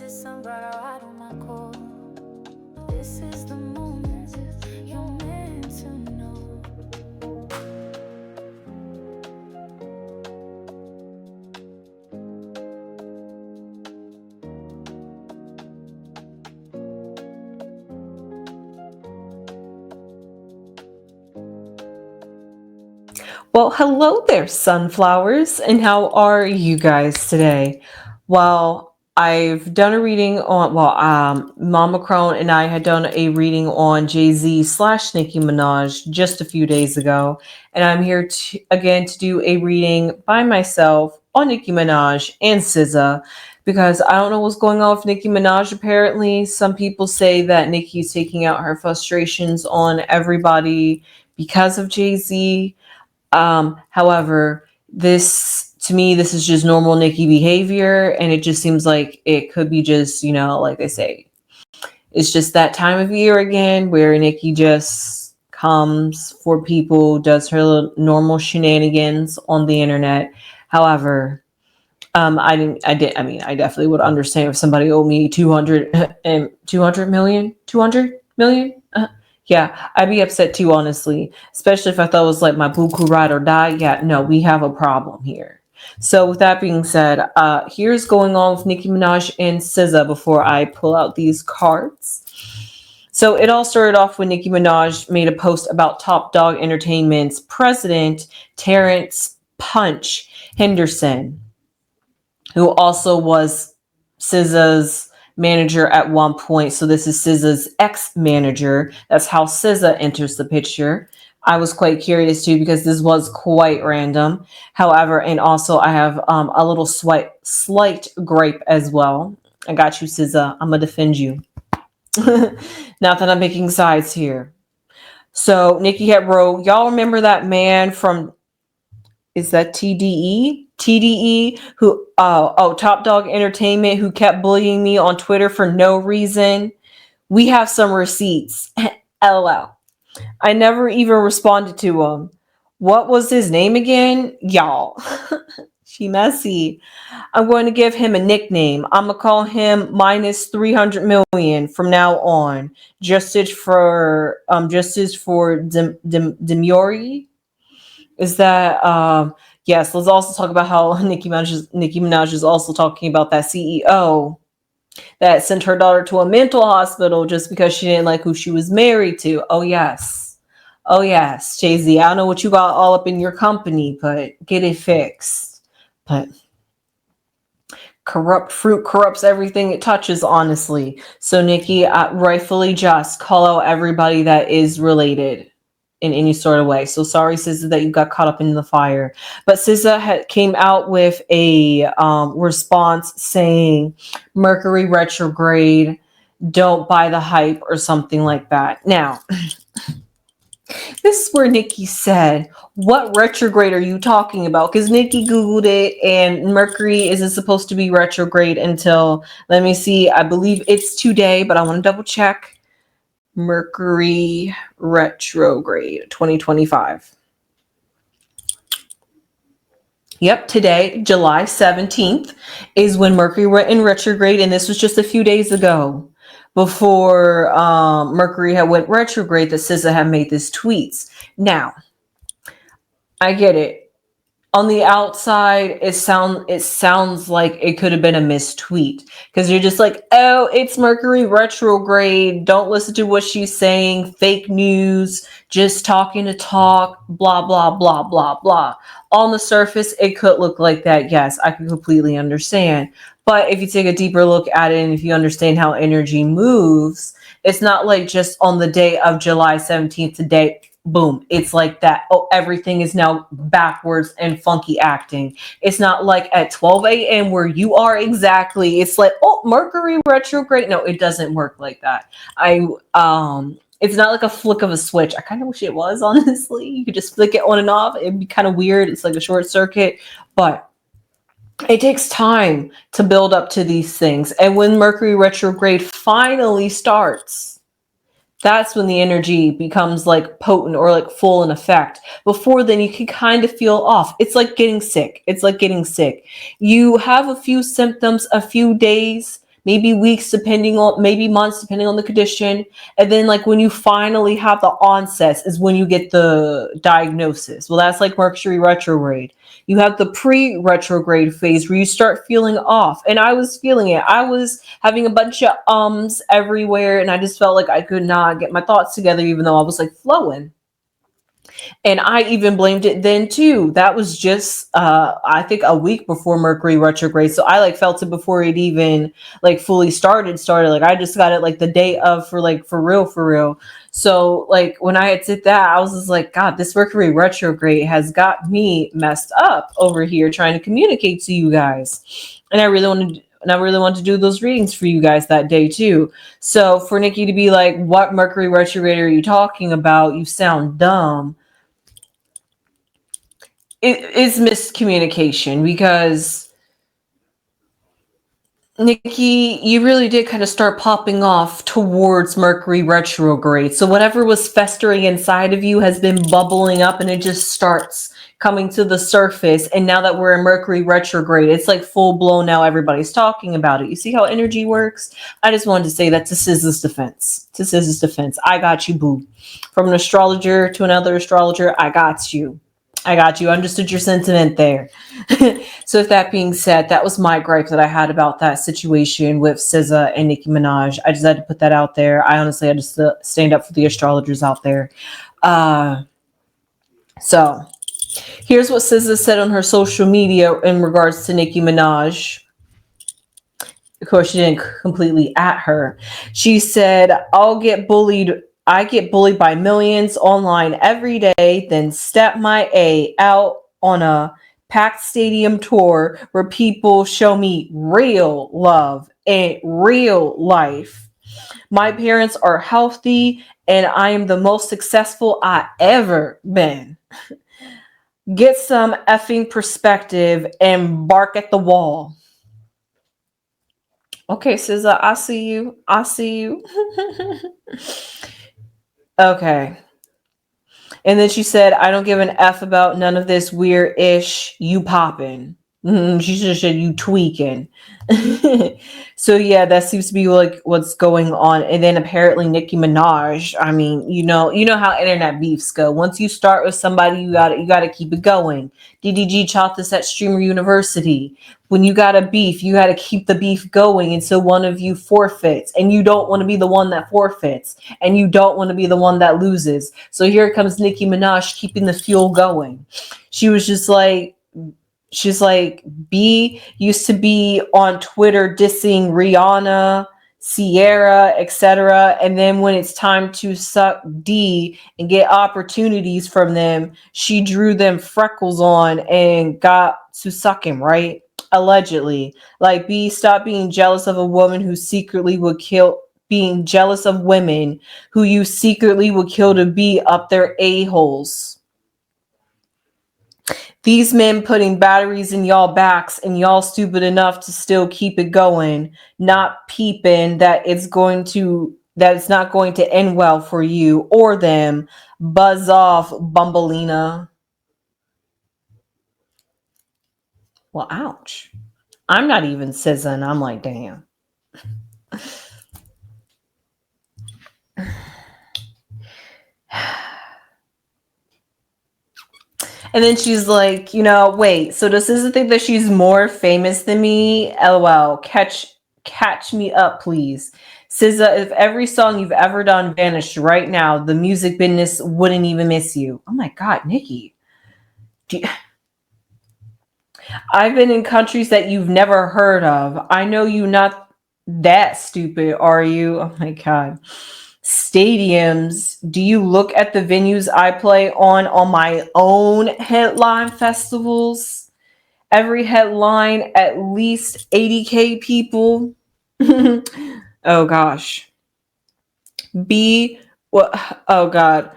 December, I don't my call. This is the moment you're meant to know. Well, hello there, sunflowers, and how are you guys today? Well, I've done a reading on, Mama Crone and I had done a reading on Jay-Z slash Nicki Minaj just a few days ago, and I'm here again to do a reading by myself on Nicki Minaj and SZA because I don't know what's going on with Nicki Minaj. Apparently, some people say that Nicki's taking out her frustrations on everybody because of Jay-Z. However, this to me, this is just normal Nikki behavior, and it just seems like it could be just, like they say, it's just that time of year again where Nikki just comes for people, does her little normal shenanigans on the internet. However, I definitely would understand if somebody owed me 200 and 200 million, 200 million. Yeah, I'd be upset too, honestly, especially if I thought it was like my buku ride or die. Yeah, no, we have a problem here. So with that being said, here's going on with Nicki Minaj and SZA before I pull out these cards. So it all started off when Nicki Minaj made a post about Top Dog Entertainment's president, Terrence Punch Henderson, who also was SZA's manager at one point. So this is SZA's ex-manager. That's how SZA enters the picture. I was quite curious too because this was quite random. However, and also I have a little slight gripe as well. I got you, SZA. I'm gonna defend you. Not that I'm making sides here. So Nikki had wrote, y'all remember that man from, is that TDE? TDE, who, Top Dog Entertainment, who kept bullying me on Twitter for no reason. We have some receipts. LOL. I never even responded to him. What was his name again? Y'all. She messy. I'm going to give him a nickname. I'm going to call him minus 300 million from now on. Justice for Demuri. Is that yes, let's also talk about how Nicki Minaj is also talking about that CEO that sent her daughter to a mental hospital just because she didn't like who she was married to. Oh yes. Oh yes, Jay-Z. I don't know what you got all up in your company, but get it fixed. But corrupt fruit corrupts everything it touches, honestly. So Nicki, rightfully just call out everybody that is related in any sort of way. So sorry, SZA, that you got caught up in the fire. But SZA came out with a response saying Mercury retrograde, don't buy the hype or something like that. Now, this is where Nikki said, what retrograde are you talking about? Because Nikki Googled it and Mercury isn't supposed to be retrograde until, let me see, I believe it's today, but I want to double check. Mercury retrograde 2025. Yep, today, July 17th, is when Mercury went in retrograde, and this was just a few days ago before Mercury had went retrograde that SZA had made this tweets. Now, I get it. On the outside, it sounds like it could have been a mistweet because you're just like, oh, it's Mercury retrograde. Don't listen to what she's saying. Fake news, just talking to talk, blah, blah, blah, blah, blah. On the surface, it could look like that. Yes, I can completely understand. But if you take a deeper look at it and if you understand how energy moves, it's not like just on the day of July 17th today, boom, it's like that. Oh, everything is now backwards and funky acting. It's not like at 12 a.m. where you are exactly. It's like, oh, Mercury retrograde. No, it doesn't work like that. It's not like a flick of a switch. I kind of wish it was, honestly. You could just flick it on and off. It'd be kind of weird. It's like a short circuit, but it takes time to build up to these things. And when Mercury retrograde finally starts, that's when the energy becomes like potent or like full in effect. Before then, you can kind of feel off. It's like getting sick. You have a few symptoms, a few days, maybe weeks, depending on, maybe months, depending on the condition. And then, like, when you finally have the onsets, is when you get the diagnosis. Well, that's like Mercury retrograde. You have the pre retrograde phase where you start feeling off. And I was feeling it. I was having a bunch of ums everywhere. And I just felt like I could not get my thoughts together, even though I was like flowing. And I even blamed it then too. That was just I think a week before Mercury retrograde. So I like felt it before it even like fully started. Like I just got it like the day of, for real, for real. So like when I had did that, I was just like, God, this Mercury retrograde has got me messed up over here trying to communicate to you guys. And I really wanted to do those readings for you guys that day too. So for Nikki to be like, what Mercury retrograde are you talking about? You sound dumb. It is miscommunication, because Nikki, you really did kind of start popping off towards Mercury retrograde. So whatever was festering inside of you has been bubbling up, and it just starts coming to the surface. And now that we're in Mercury retrograde, it's like full blown. Now everybody's talking about it. You see how energy works? I just wanted to say that to SZA's defense. To SZA's defense, I got you, boo. From an astrologer to another astrologer, I got you. I got you. Understood your sentiment there. So with that being said, that was my gripe that I had about that situation with SZA and Nicki Minaj. I just had to put that out there. I honestly had to stand up for the astrologers out there. So here's what SZA said on her social media in regards to Nicki Minaj. Of course, she didn't completely at her. She said, I get bullied by millions online every day, then step my A out on a packed stadium tour where people show me real love and real life. My parents are healthy and I am the most successful I ever been. Get some effing perspective and bark at the wall. Okay, SZA, I see you. I see you. Okay. And then she said, I don't give an F about none of this weird-ish you popping. She just said you tweaking. So yeah, that seems to be like what's going on. And then apparently Nicki Minaj, I mean, you know how internet beefs go. Once you start with somebody, you gotta keep it going. DDG taught this at Streamer University. When you got a beef, you got to keep the beef going until one of you forfeits. And you don't want to be the one that forfeits. And you don't want to be the one that loses. So here comes Nicki Minaj keeping the fuel going. She's like, B used to be on Twitter dissing Rihanna, Sierra, etc. And then when it's time to suck D and get opportunities from them, she drew them freckles on and got to suck him, right? Allegedly. Like, B, stop being jealous of a woman who secretly would kill, being jealous of women who you secretly would kill to be up their a-holes. These men putting batteries in y'all backs and y'all stupid enough to still keep it going, not peeping that it's not going to end well for you or them. Buzz off, Bumbleina. Well, ouch. I'm not even SZA, and I'm like, damn. And then she's like, wait, so does SZA think that she's more famous than me? LOL, catch me up, please. SZA, if every song you've ever done vanished right now, the music business wouldn't even miss you. Oh my God, Nikki. I've been in countries that you've never heard of. I know you not that stupid, are you? Oh my God. Stadiums. Do you look at the venues I play on my own headline festivals? Every headline, at least 80K people. Oh gosh. B, what? Oh God.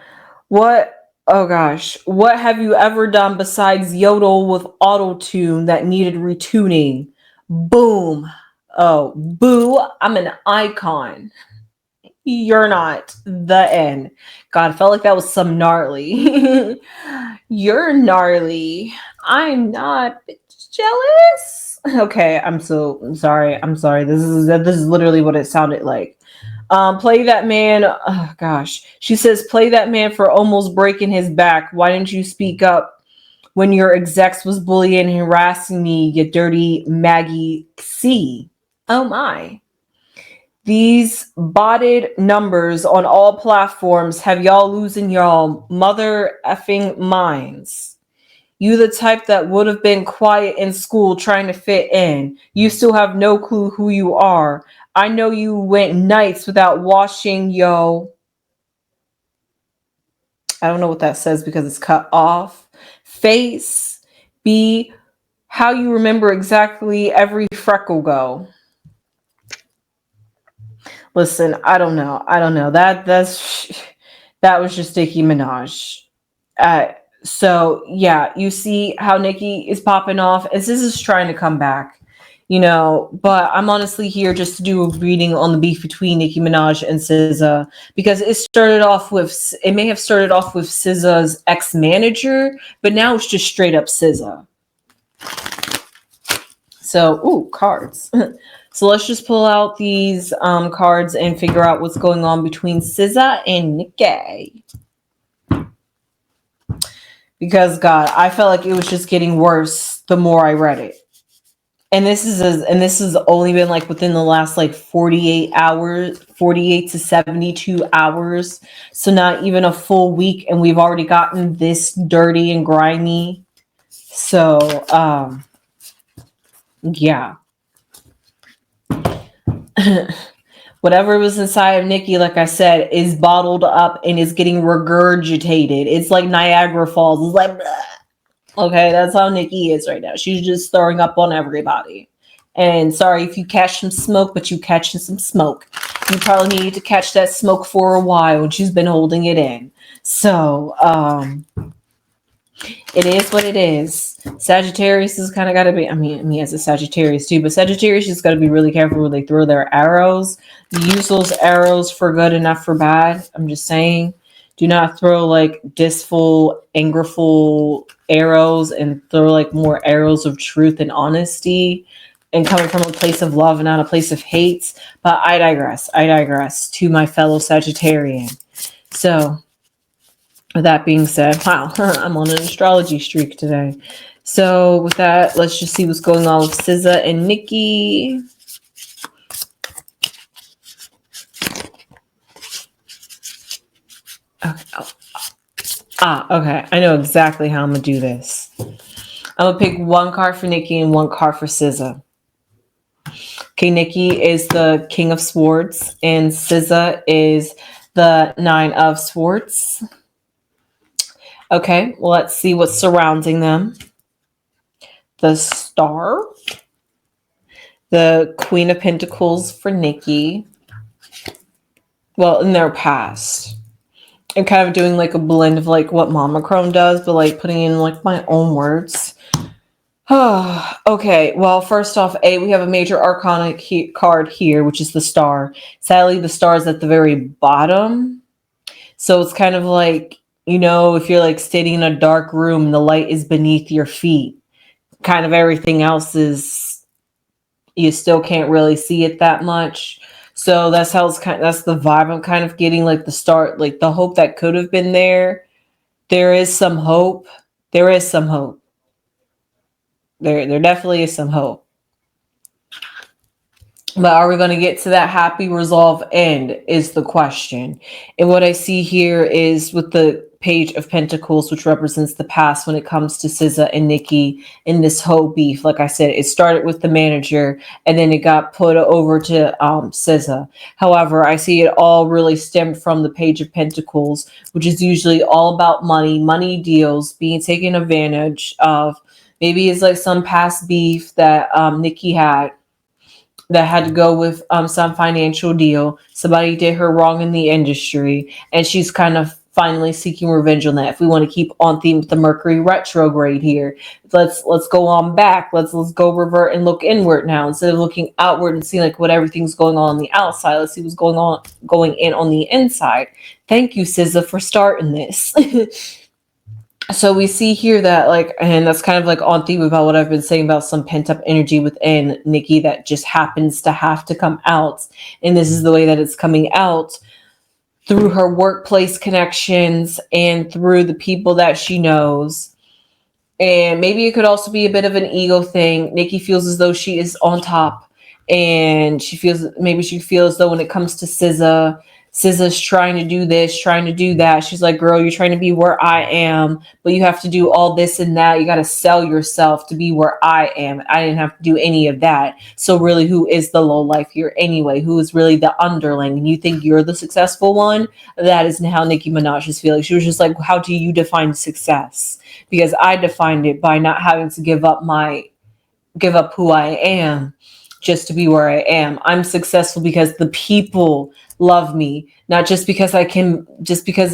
What? Oh gosh. What have you ever done besides yodel with auto-tune that needed retuning? Boom. Oh, boo. I'm an icon. You're not the end. God, I felt like that was some gnarly. You're gnarly. I'm not jealous. Okay, I'm sorry. I'm sorry. This is literally what it sounded like. Play that man. Oh, gosh. She says, play that man for almost breaking his back. Why didn't you speak up when your execs was bullying and harassing me, you dirty Maggie C? Oh my. These botted numbers on all platforms have y'all losing y'all mother effing minds. You the type that would have been quiet in school trying to fit in. You still have no clue who you are. I know you went nights without washing yo. I don't know what that says because it's cut off. Face. B. How you remember exactly every freckle go. Listen, I don't know. I don't know. That was just Nicki Minaj. Uh, so yeah, you see how Nicki is popping off, as this is trying to come back, But I'm honestly here just to do a reading on the beef between Nicki Minaj and SZA because it may have started off with SZA's ex manager, but now it's just straight up SZA. So, ooh, cards. So let's just pull out these cards and figure out what's going on between SZA and Nicki. Because God, I felt like it was just getting worse the more I read it. And this has only been like within the last like 48 hours, 48 to 72 hours. So not even a full week and we've already gotten this dirty and grimy. So yeah. Whatever was inside of Nicki, like I said, is bottled up and is getting regurgitated. It's like Niagara Falls. It's like, bleh. Okay, that's how Nicki is right now. She's just throwing up on everybody. And sorry if you catch some smoke, but you catching some smoke. You probably need to catch that smoke for a while, and she's been holding it in. So, it is what it is. Sagittarius has kind of got to be, me as a Sagittarius too, but Sagittarius just got to be really careful when they throw their arrows. Use those arrows for good and not for bad. I'm just saying. Do not throw like distful, angerful arrows and throw like more arrows of truth and honesty and coming from a place of love and not a place of hate. But I digress to my fellow Sagittarian. So, with that being said, wow, I'm on an astrology streak today. So with that, let's just see what's going on with SZA and Nicki. Okay. Okay. I know exactly how I'm going to do this. I'm going to pick one card for Nicki and one card for SZA. Okay, Nicki is the King of Swords and SZA is the Nine of Swords. Okay, well, let's see what's surrounding them. The Star. The Queen of Pentacles for Nicki. Well, in their past. I'm kind of doing like a blend of like what Mama Crone does, but like putting in like my own words. Okay, well, first off, we have a major arcana card here, which is the Star. Sadly, the Star is at the very bottom. So it's kind of like, if you're like standing in a dark room and the light is beneath your feet, kind of everything else is, you still can't really see it that much. So that's how that's the vibe I'm kind of getting, like the start, like the hope that could have been there. There is some hope. There is some hope. There definitely is some hope. But are we going to get to that happy resolve end is the question. And what I see here is with the Page of Pentacles, which represents the past when it comes to SZA and Nicki in this whole beef. Like I said, it started with the manager and then it got put over to SZA. However, I see it all really stemmed from the Page of Pentacles, which is usually all about money deals, being taken advantage of. Maybe it's like some past beef that Nicki had that had to go with some financial deal. Somebody did her wrong in the industry, and she's kind of finally seeking revenge on that. If we want to keep on theme with the Mercury retrograde here, let's go on back. Let's go revert and look inward now instead of looking outward and seeing like what everything's going on the outside. Let's see what's going in on the inside. Thank you, SZA, for starting this. So we see here that like, and that's kind of like on theme about what I've been saying about some pent up energy within Nicki that just happens to have to come out. And this is the way that it's coming out, through her workplace connections and through the people that she knows. And maybe it could also be a bit of an ego thing. Nicki feels as though she is on top, and she feels as though when it comes to SZA's trying to do this, trying to do that. She's like, girl, you're trying to be where I am, but you have to do all this and that. You got to sell yourself to be where I am. I didn't have to do any of that. So really, who is the low life here anyway? Who is really the underling? And you think you're the successful one? That isn't how Nicki Minaj is feeling. She was just like, how do you define success? Because I defined it by not having to give up who I am just to be where I am. I'm successful because the people love me, not just because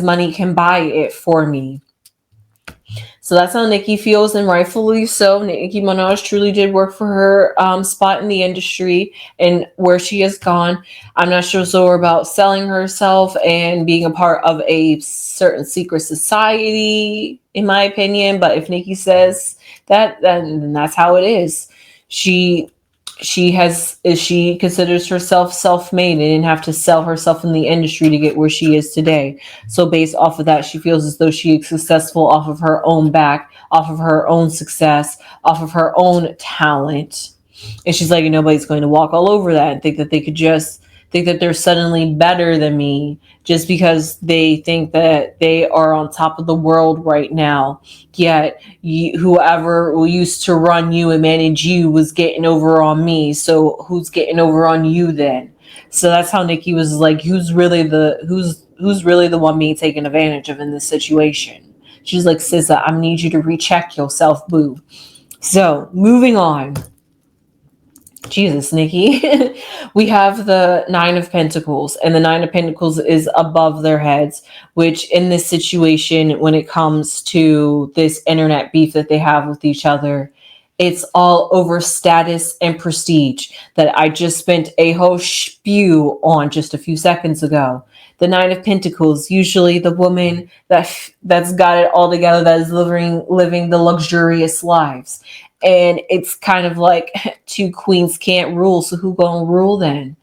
money can buy it for me. So that's how Nicki feels, and rightfully so. Nicki Minaj truly did work for her spot in the industry and where she has gone. I'm not sure so about selling herself and being a part of a certain secret society, in my opinion. But if Nicki says that, then that's how it is. She she considers herself self-made and didn't have to sell herself in the industry to get where she is today. So based off of that, she feels as though she is successful off of her own back, off of her own success, off of her own talent. And she's like, nobody's going to walk all over that and think that they could just think that they're suddenly better than me just because they think that they are on top of the world right now. Yet whoever used to run you and manage you was getting over on me. So who's getting over on you then? So that's how Nicki was like, who's really the one being taken advantage of in this situation? She's like, SZA, I need you to recheck yourself, boo. So moving on. Jesus, Nikki. We have the Nine of Pentacles, and the Nine of Pentacles is above their heads, which in this situation, when it comes to this internet beef that they have with each other, it's all over status and prestige that I just spent a whole spew on just a few seconds ago. The Nine of Pentacles, usually the woman that's got it all together, that is living the luxurious lives. And it's kind of like two queens can't rule, so who gonna rule then?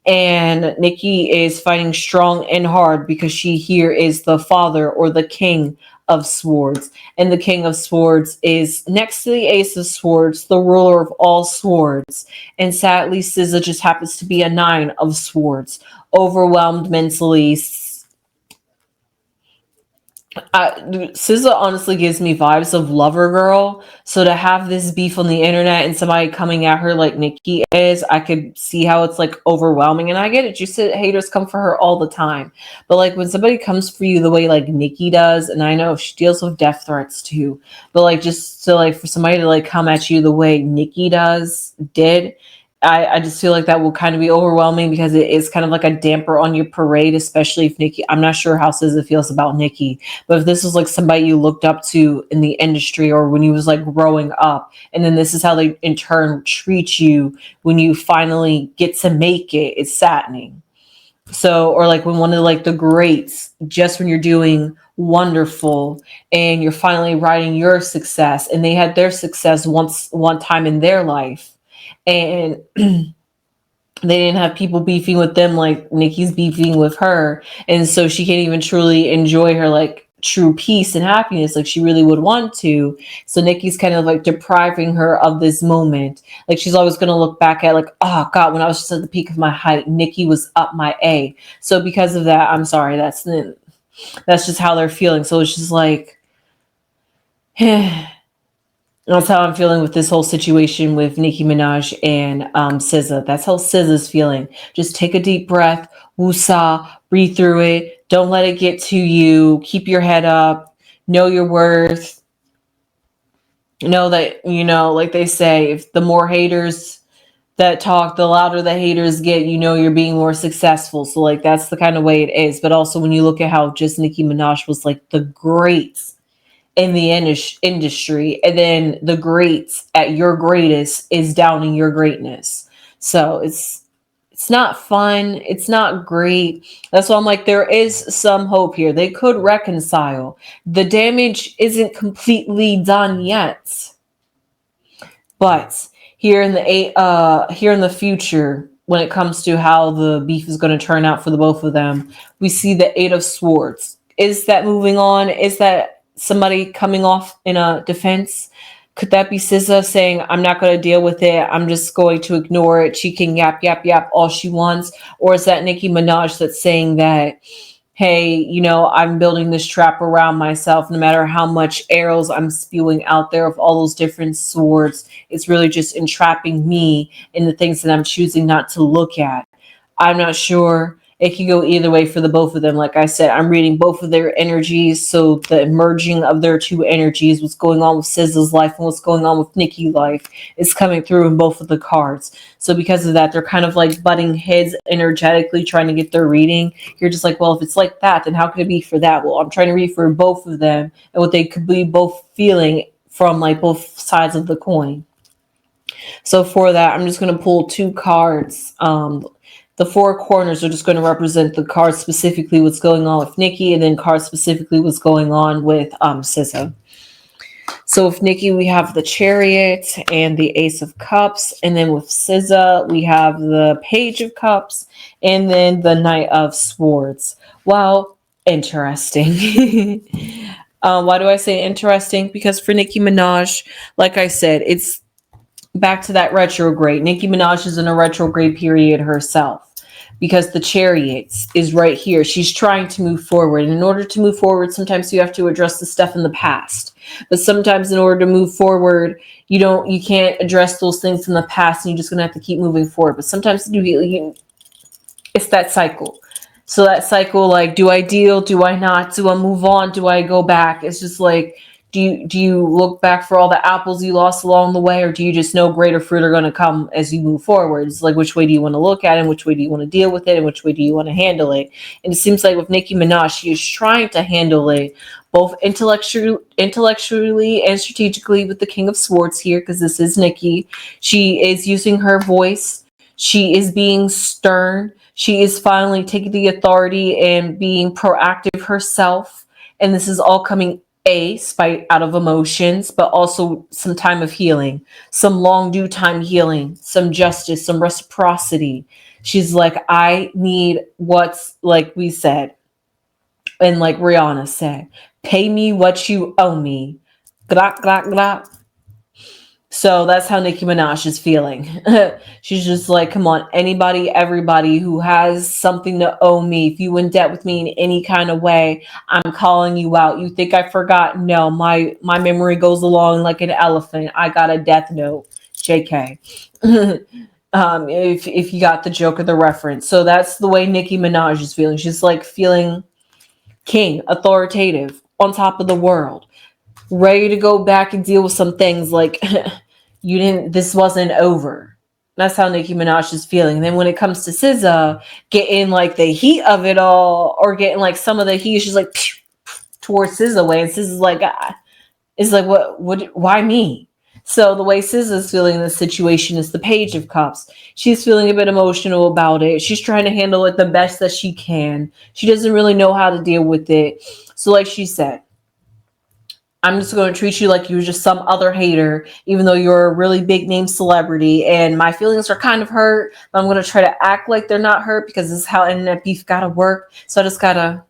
And Nicki is fighting strong and hard because she here is the father or the king of swords. And the king of swords is next to the ace of swords, the ruler of all swords. And sadly, SZA just happens to be a nine of swords, overwhelmed mentally. SZA honestly gives me vibes of Lover Girl. So to have this beef on the internet and somebody coming at her like Nicki is, I could see how it's like overwhelming. And I get it. You said haters come for her all the time. But like when somebody comes for you the way like Nicki does, and I know she deals with death threats too, but like just to like for somebody to like come at you the way Nicki did, I just feel like that will kind of be overwhelming because it is kind of like a damper on your parade, especially if Nicki, I'm not sure how SZA feels about Nicki, but if this was like somebody you looked up to in the industry or when you was like growing up, and then this is how they in turn treat you when you finally get to make it, it's saddening. So, or like when one of like the greats, just when you're doing wonderful and you're finally writing your success, and they had their success one time in their life, and they didn't have people beefing with them like Nicki's beefing with her, and so she can't even truly enjoy her like true peace and happiness like she really would want to. So Nicki's kind of like depriving her of this moment. Like she's always going to look back at like, oh god, when I was just at the peak of my height, Nicki was up my A. So because of that, I'm sorry, that's just how they're feeling. So it's just like that's how I'm feeling with this whole situation with Nicki Minaj and SZA. That's how SZA's feeling. Just take a deep breath, woosah, breathe through it. Don't let it get to you. Keep your head up. Know your worth. Know that, like they say, if the more haters that talk, the louder the haters get, you're being more successful. So like that's the kind of way it is. But also when you look at how just Nicki Minaj was like the greats in the industry, and then the greats at your greatest is downing your greatness. So it's It's not fun. It's not great. That's why I'm like, there is some hope here. They could reconcile. The damage isn't completely done yet. But here in the future, when it comes to how the beef is going to turn out for the both of them, we see the Eight of Swords. Is that moving on? Is that somebody coming off in a defense? Could that be SZA saying, I'm not going to deal with it. I'm just going to ignore it. She can yap, yap, yap all she wants. Or is that Nicki Minaj that's saying that, hey, I'm building this trap around myself. No matter how much arrows I'm spewing out there of all those different swords, it's really just entrapping me in the things that I'm choosing not to look at. I'm not sure. It could go either way for the both of them. Like I said, I'm reading both of their energies. So the merging of their two energies, what's going on with SZA's life and what's going on with Nicki's life, is coming through in both of the cards. So because of that, they're kind of like butting heads energetically, trying to get their reading. You're just like, well, if it's like that, then how could it be for that? Well, I'm trying to read for both of them and what they could be both feeling from like both sides of the coin. So for that, I'm just going to pull two cards. The four corners are just going to represent the cards specifically what's going on with Nicki, and then cards specifically what's going on with SZA. So with Nicki, we have the Chariot and the Ace of Cups, and then with SZA, we have the Page of Cups, and then the Knight of Swords. Wow, interesting. Why do I say interesting? Because for Nicki Minaj, like I said, it's back to that retrograde. Nicki Minaj is in a retrograde period herself because the Chariot is right here. She's trying to move forward. And in order to move forward, sometimes you have to address the stuff in the past. But sometimes in order to move forward, you can't address those things in the past, and you're just going to have to keep moving forward. But sometimes it's that cycle. So that cycle, like, do I deal? Do I not? Do I move on? Do I go back? It's just like, do you look back for all the apples you lost along the way, or do you just know greater fruit are going to come as you move forward? It's like, which way do you want to look at it, and which way do you want to deal with it, and which way do you want to handle it? And it seems like with Nicki Minaj, she is trying to handle it both intellectually and strategically with the King of Swords here, because this is Nicki. She is using her voice. She is being stern. She is finally taking the authority and being proactive herself. And this is all coming spite out of emotions, but also some time of healing, some long due time healing, some justice, some reciprocity. She's like, I need what's, like we said, and like Rihanna said, pay me what you owe me. Glock, glock, glock. So that's how Nicki Minaj is feeling. She's just like, come on, anybody, everybody who has something to owe me, if you in debt with me in any kind of way, I'm calling you out. You think I forgot? No, my memory goes along like an elephant. I got a death note. JK. If you got the joke or the reference. So that's the way Nicki Minaj is feeling. She's like feeling king, authoritative, on top of the world, ready to go back and deal with some things like this wasn't over. That's how Nicki Minaj is feeling. And then when it comes to SZA, getting like the heat of it all, or getting like some of the heat, she's like towards SZA way, and SZA's like, it's like, what, why me? So the way SZA's feeling in this situation is the Page of Cups. She's feeling a bit emotional about it. She's trying to handle it the best that she can. She doesn't really know how to deal with it. So like she said, I'm just going to treat you like you're just some other hater, even though you're a really big name celebrity. And my feelings are kind of hurt, but I'm going to try to act like they're not hurt because this is how internet beef got to work. So I just got to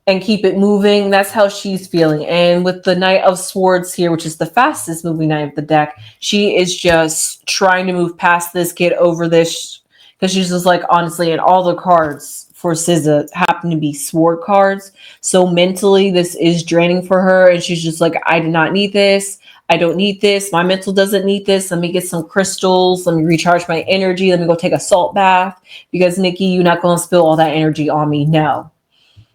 and keep it moving. That's how she's feeling. And with the Knight of Swords here, which is the fastest moving knight of the deck, she is just trying to move past this, get over this, because she's just like, honestly, and all the cards for SZA happen to be sword cards. So mentally, this is draining for her. And she's just like, I do not need this. I don't need this. My mental doesn't need this. Let me get some crystals. Let me recharge my energy. Let me go take a salt bath. Because Nicki, you're not going to spill all that energy on me. No.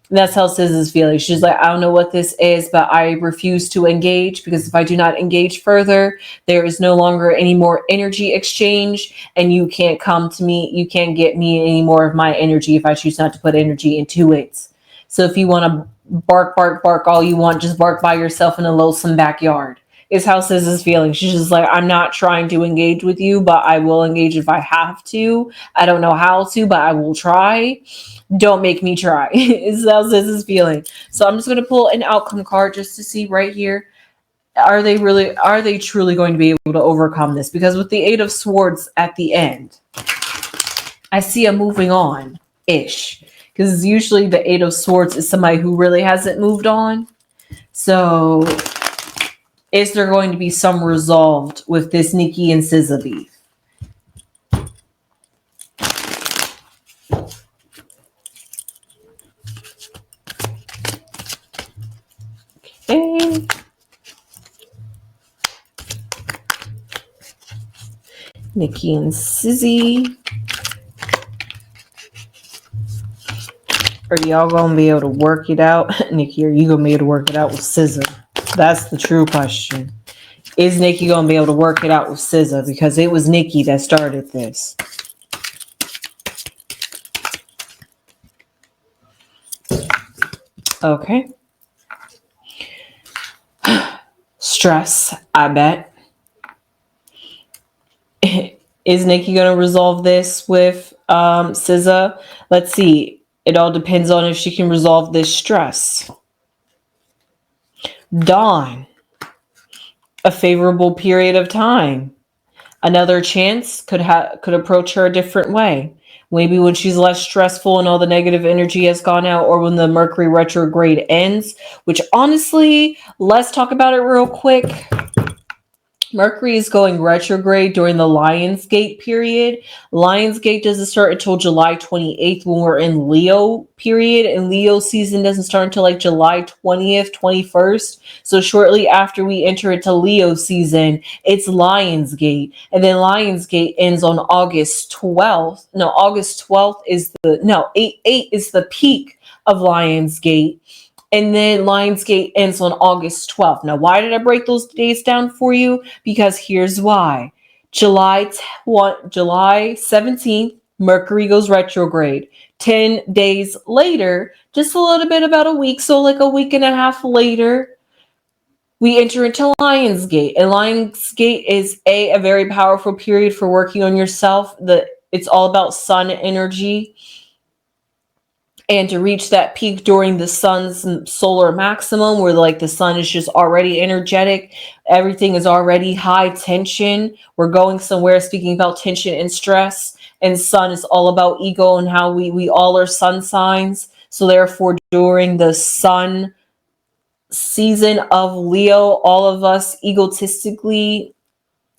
And that's how SZA's feeling. She's like, I don't know what this is, but I refuse to engage, because if I do not engage further, there is no longer any more energy exchange, and you can't come to me. You can't get me any more of my energy if I choose not to put energy into it. So if you want to bark, bark, bark all you want, just bark by yourself in a lonesome backyard, is how SZA's feeling. She's just like, I'm not trying to engage with you, but I will engage if I have to. I don't know how to, but I will try. Don't make me try. Is how SZA's feeling. So I'm just gonna pull an outcome card just to see right here. Are they truly going to be able to overcome this? Because with the Eight of Swords at the end, I see a moving on ish. Because usually the Eight of Swords is somebody who really hasn't moved on. So is there going to be some resolved with this Nicki and SZA beef? Okay. Nicki and SZA. Are y'all gonna be able to work it out? Nicki, are you gonna be able to work it out with SZA? That's the true question. Is Nicki gonna be able to work it out with SZA? Because it was Nicki that started this. Okay. Stress, I bet. Is Nicki gonna resolve this with SZA? Let's see. It all depends on if she can resolve this stress. Dawn. A favorable period of time. Another chance could approach her a different way. Maybe when she's less stressful and all the negative energy has gone out, or when the Mercury retrograde ends, which honestly, let's talk about it real quick. Mercury is going retrograde during the Lionsgate period. Lionsgate doesn't start until July 28th when we're in Leo period, and Leo season doesn't start until like July 20th, 21st. So shortly after we enter into Leo season, it's Lionsgate. And then Lionsgate ends on August 12th. No, August 12th is 8 is the peak of Lionsgate. And then Lionsgate ends on August 12th. Now, why did I break those days down for you? Because here's why. July 17th, Mercury goes retrograde. 10 days later, just a little bit about a week, so like a week and a half later, we enter into Lionsgate. And Lionsgate is a very powerful period for working on yourself. It's all about sun energy. And to reach that peak during the sun's solar maximum, where like the sun is just already energetic, everything is already high tension. We're going somewhere, speaking about tension and stress. And sun is all about ego and how we all are sun signs. So therefore, during the sun season of Leo, all of us egotistically,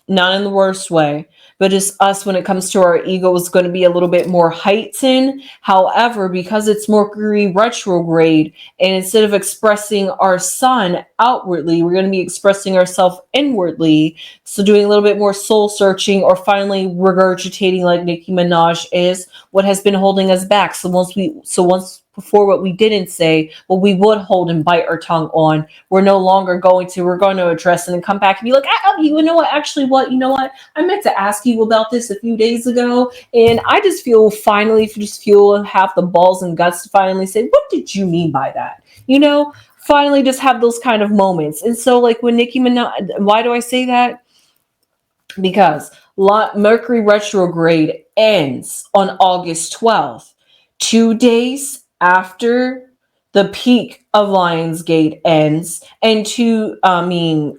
not in the worst way, but just us when it comes to our ego is going to be a little bit more heightened. However, because it's Mercury retrograde, and instead of expressing our sun outwardly, we're going to be expressing ourselves inwardly. So doing a little bit more soul searching, or finally regurgitating like Nicki Minaj is what has been holding us back. So once before what we didn't say, what we would hold and bite our tongue on, we're going to address it and come back and be like, you know what, I meant to ask you about this a few days ago, and I just feel have the balls and guts to finally say, what did you mean by that? Finally just have those kind of moments. And so like when Nicki Minaj, why do I say that? Because Mercury retrograde ends on August 12th, 2 days after the peak of Lionsgate ends, and 2 days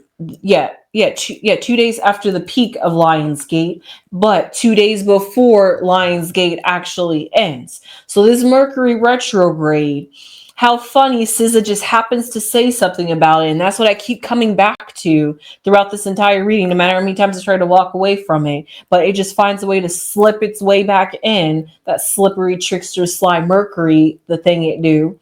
after the peak of Lionsgate, but 2 days before Lionsgate actually ends. So this Mercury retrograde, how funny, SZA just happens to say something about it, and that's what I keep coming back to throughout this entire reading, no matter how many times I try to walk away from it, but it just finds a way to slip its way back in, that slippery trickster sly Mercury, the thing it do.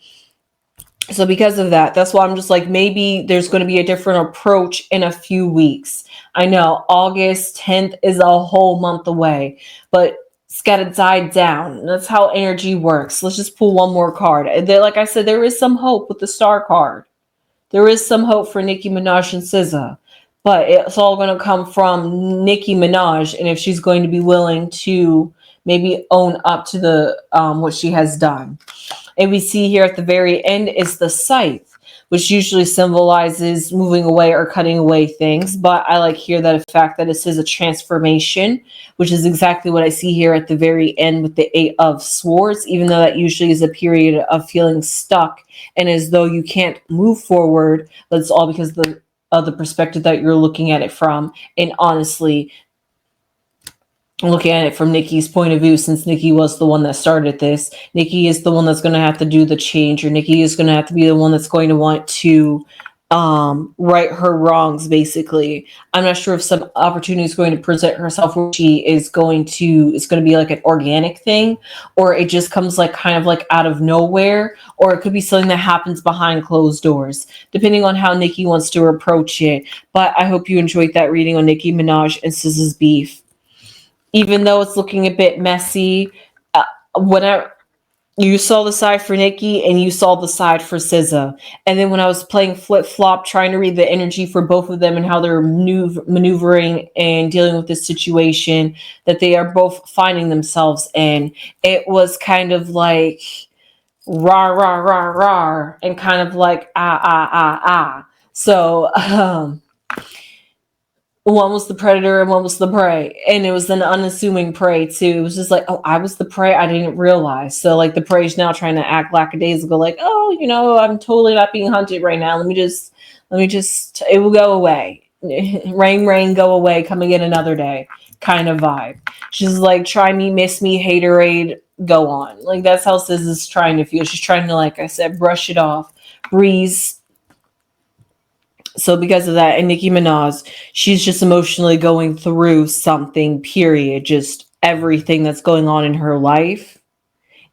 So because of that, that's why I'm just like, maybe there's going to be a different approach in a few weeks. I know August 10th is a whole month away, but it's got to die down. That's how energy works. Let's just pull one more card. Like I said, there is some hope with the star card. There is some hope for Nicki Minaj and SZA, but it's all going to come from Nicki Minaj, and if she's going to be willing to maybe own up to the what she has done. And we see here at the very end is the Scythe. which usually symbolizes moving away or cutting away things. But I like here that the fact that it says a transformation, which is exactly what I see here at the very end with the Eight of Swords, even though that usually is a period of feeling stuck and as though you can't move forward. That's all because of the perspective that you're looking at it from. And honestly, looking at it from Nicki's point of view, since Nicki was the one that started this, Nicki is the one that's going to have to do the change, or Nicki is going to have to be the one that's going to want to right her wrongs, basically. I'm not sure if some opportunity is going to present herself where she is going to, it's going to be like an organic thing, or it just comes like kind of like out of nowhere, or it could be something that happens behind closed doors, depending on how Nicki wants to approach it. But I hope you enjoyed that reading on Nicki Minaj and SZA's beef. Even though it's looking a bit messy, whenever you saw the side for Nicki and you saw the side for SZA, and then when I was playing flip flop, trying to read the energy for both of them and how they're maneuvering and dealing with this situation that they are both finding themselves in, it was kind of like rah rah rah rah, and kind of like ah. So one was the predator and one was the prey, and it was an unassuming prey too. It was just like, oh, I was the prey, I didn't realize. So like the prey's now trying to act lackadaisical, like, oh, I'm totally not being hunted right now, let me just it will go away. Rain go away, come again another day kind of vibe. She's like, try me, miss me, haterade, go on. Like that's how Sis is trying to feel. She's trying to, like I said, brush it off, breeze. So because of that, and Nicki Minaj, she's just emotionally going through something, period. Just everything that's going on in her life.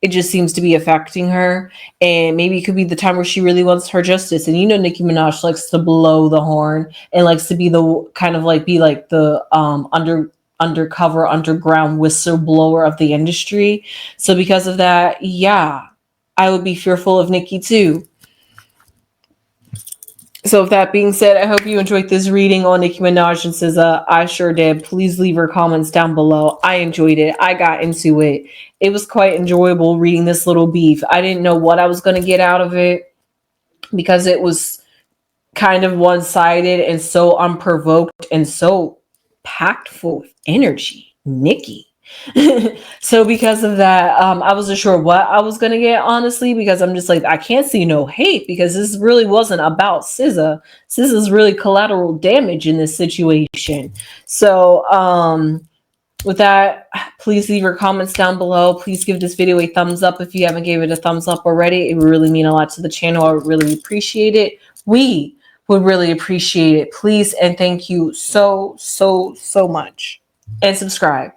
It just seems to be affecting her. And maybe it could be the time where she really wants her justice. And Nicki Minaj likes to blow the horn and likes to be the kind of like be like the undercover, underground whistleblower of the industry. So because of that, yeah, I would be fearful of Nicki too. So with that being said, I hope you enjoyed this reading on Nicki Minaj and SZA. I sure did. Please leave your comments down below. I enjoyed it. I got into it. It was quite enjoyable reading this little beef. I didn't know what I was going to get out of it because it was kind of one-sided and so unprovoked and so packed full of energy. Nicki. So because of that, I wasn't sure what I was gonna get, honestly, because I'm just like, I can't see no hate because this really wasn't about SZA. SZA's really collateral damage in this situation. So with that, please leave your comments down below. Please give this video a thumbs up if you haven't gave it a thumbs up already. It would really mean a lot to the channel. I would really appreciate it. We would really appreciate it. Please and thank you so much. And subscribe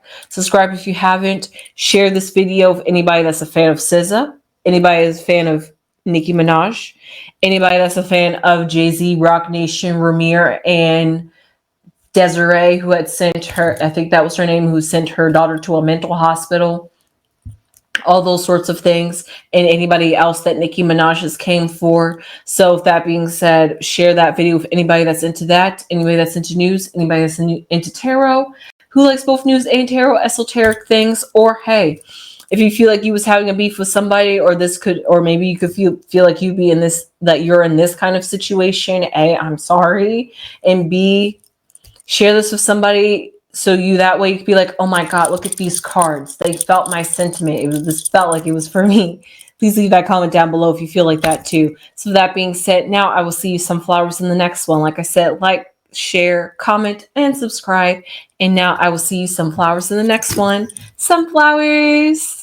if you haven't. Share this video with anybody that's a fan of SZA, anybody that's a fan of Nicki Minaj, anybody that's a fan of Jay-Z, Rock Nation, Ramir, and Desiree, who had sent her, I think that was her name, who sent her daughter to a mental hospital, all those sorts of things, and anybody else that Nicki Minaj has came for. So with that being said, share that video with anybody that's into that, anybody that's into news, anybody that's into tarot, who likes both news and tarot, esoteric things, or hey, if you feel like you was having a beef with somebody, or this could, or maybe you could feel like you'd be in this, that you're in this kind of situation, A, I'm sorry, and B, share this with somebody so that way you could be like, oh my God, look at these cards. They felt my sentiment. This felt like it was for me. Please leave that comment down below if you feel like that too. So that being said, now I will see you some flowers in the next one. Like I said, like, share, comment, and subscribe. And now I will see you some flowers in the next one. Sunflowers.